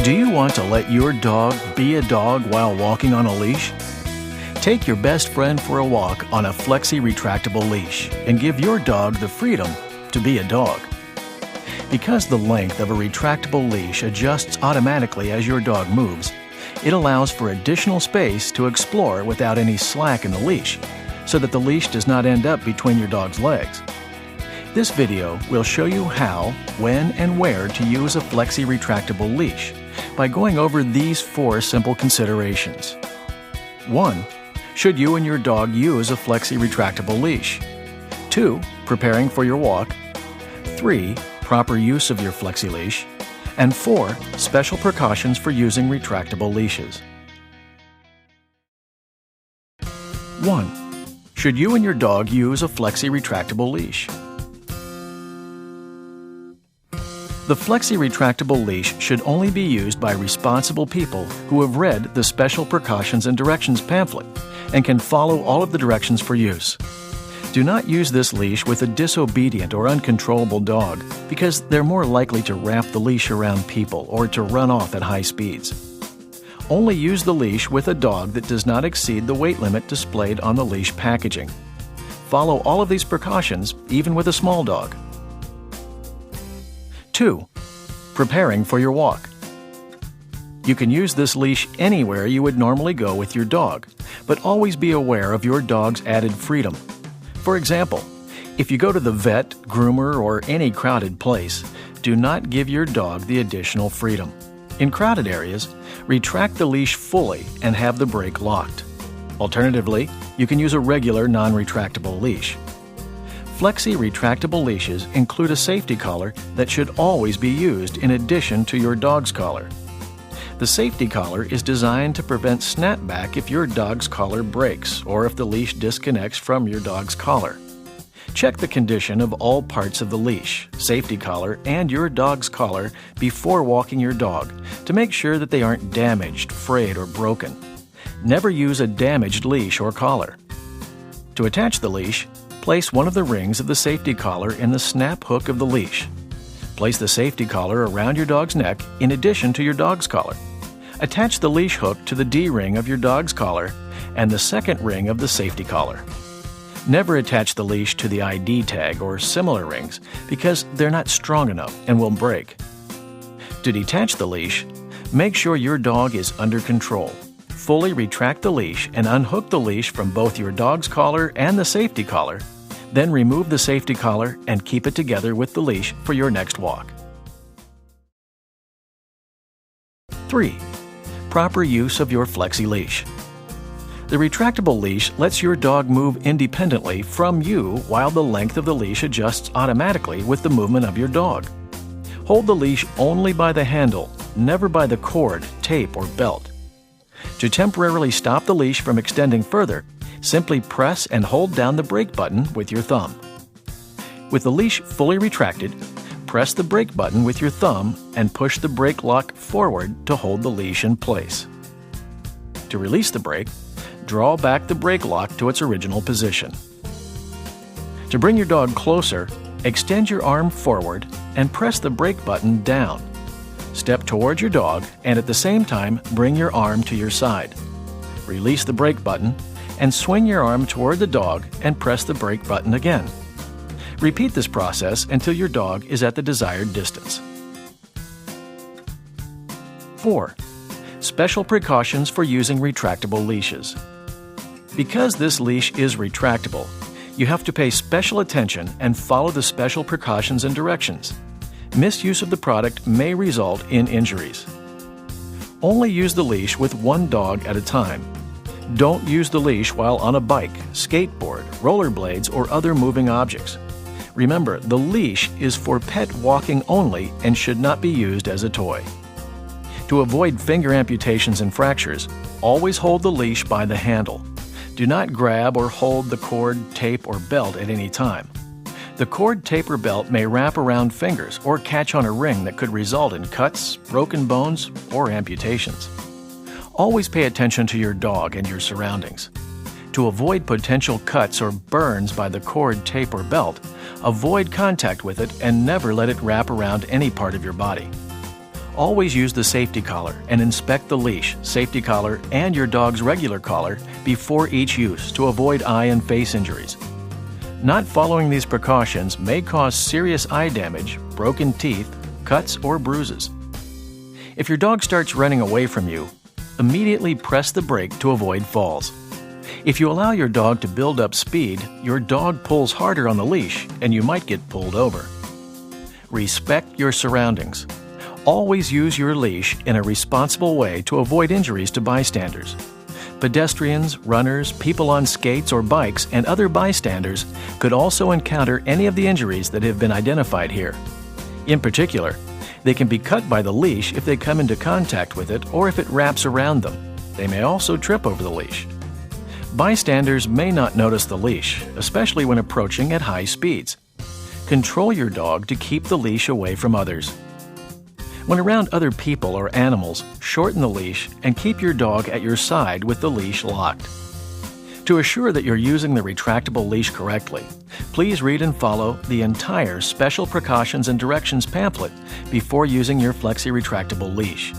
Do you want to let your dog be a dog while walking on a leash? Take your best friend for a walk on a Flexi retractable leash and give your dog the freedom to be a dog. Because the length of a retractable leash adjusts automatically as your dog moves, it allows for additional space to explore without any slack in the leash, so that the leash does not end up between your dog's legs. This video will show you how, when, and where to use a Flexi retractable leash by going over these 4 simple considerations. 1. Should you and your dog use a Flexi retractable leash? 2. Preparing for your walk. 3. Proper use of your Flexi leash. And 4. Special precautions for using retractable leashes. 1. Should you and your dog use a Flexi retractable leash? The Flexi retractable leash should only be used by responsible people who have read the Special Precautions and Directions pamphlet and can follow all of the directions for use. Do not use this leash with a disobedient or uncontrollable dog because they're more likely to wrap the leash around people or to run off at high speeds. Only use the leash with a dog that does not exceed the weight limit displayed on the leash packaging. Follow all of these precautions even with a small dog. 2. Preparing for your walk. You can use this leash anywhere you would normally go with your dog, but always be aware of your dog's added freedom. For example, if you go to the vet, groomer, or any crowded place, do not give your dog the additional freedom. In crowded areas, retract the leash fully and have the brake locked. Alternatively, you can use a regular non-retractable leash. Flexi retractable leashes include a safety collar that should always be used in addition to your dog's collar. The safety collar is designed to prevent snapback if your dog's collar breaks or if the leash disconnects from your dog's collar. Check the condition of all parts of the leash, safety collar, and your dog's collar before walking your dog to make sure that they aren't damaged, frayed, or broken. Never use a damaged leash or collar. To attach the leash, place one of the rings of the safety collar in the snap hook of the leash. Place the safety collar around your dog's neck in addition to your dog's collar. Attach the leash hook to the D-ring of your dog's collar and the second ring of the safety collar. Never attach the leash to the ID tag or similar rings because they're not strong enough and will break. To detach the leash, make sure your dog is under control. Fully retract the leash and unhook the leash from both your dog's collar and the safety collar. Then remove the safety collar and keep it together with the leash for your next walk. 3. Proper use of your Flexi leash. The retractable leash lets your dog move independently from you while the length of the leash adjusts automatically with the movement of your dog. Hold the leash only by the handle, never by the cord, tape, or belt. To temporarily stop the leash from extending further, simply press and hold down the brake button with your thumb. With the leash fully retracted, press the brake button with your thumb and push the brake lock forward to hold the leash in place. To release the brake, draw back the brake lock to its original position. To bring your dog closer, extend your arm forward and press the brake button down. Step towards your dog and at the same time bring your arm to your side. Release the brake button and swing your arm toward the dog and press the brake button again. Repeat this process until your dog is at the desired distance. 4. Special precautions for using retractable leashes. Because this leash is retractable, you have to pay special attention and follow the special precautions and directions. Misuse of the product may result in injuries. Only use the leash with one dog at a time. Don't use the leash while on a bike, skateboard, rollerblades, or other moving objects. Remember, the leash is for pet walking only and should not be used as a toy. To avoid finger amputations and fractures, always hold the leash by the handle. Do not grab or hold the cord, tape, or belt at any time. The cord, tape, or belt may wrap around fingers or catch on a ring that could result in cuts, broken bones, or amputations. Always pay attention to your dog and your surroundings. To avoid potential cuts or burns by the cord, tape, or belt, avoid contact with it and never let it wrap around any part of your body. Always use the safety collar and inspect the leash, safety collar, and your dog's regular collar before each use to avoid eye and face injuries. Not following these precautions may cause serious eye damage, broken teeth, cuts, or bruises. If your dog starts running away from you, immediately press the brake to avoid falls. If you allow your dog to build up speed, your dog pulls harder on the leash and you might get pulled over. Respect your surroundings. Always use your leash in a responsible way to avoid injuries to bystanders. Pedestrians, runners, people on skates or bikes, and other bystanders could also encounter any of the injuries that have been identified here. In particular, they can be cut by the leash if they come into contact with it or if it wraps around them. They may also trip over the leash. Bystanders may not notice the leash, especially when approaching at high speeds. Control your dog to keep the leash away from others. When around other people or animals, shorten the leash and keep your dog at your side with the leash locked. To assure that you're using the retractable leash correctly, please read and follow the entire Special Precautions and Directions pamphlet before using your Flexi retractable leash.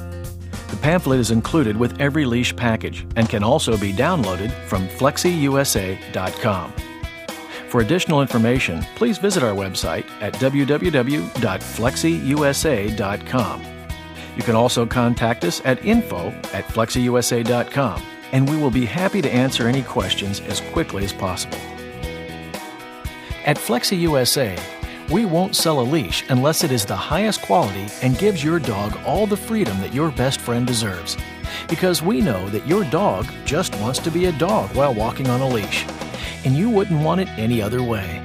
The pamphlet is included with every leash package and can also be downloaded from FlexiUSA.com. For additional information, please visit our website at www.flexiusa.com. You can also contact us at info@flexiusa.com, and we will be happy to answer any questions as quickly as possible. At Flexi USA, we won't sell a leash unless it is the highest quality and gives your dog all the freedom that your best friend deserves. Because we know that your dog just wants to be a dog while walking on a leash, and you wouldn't want it any other way.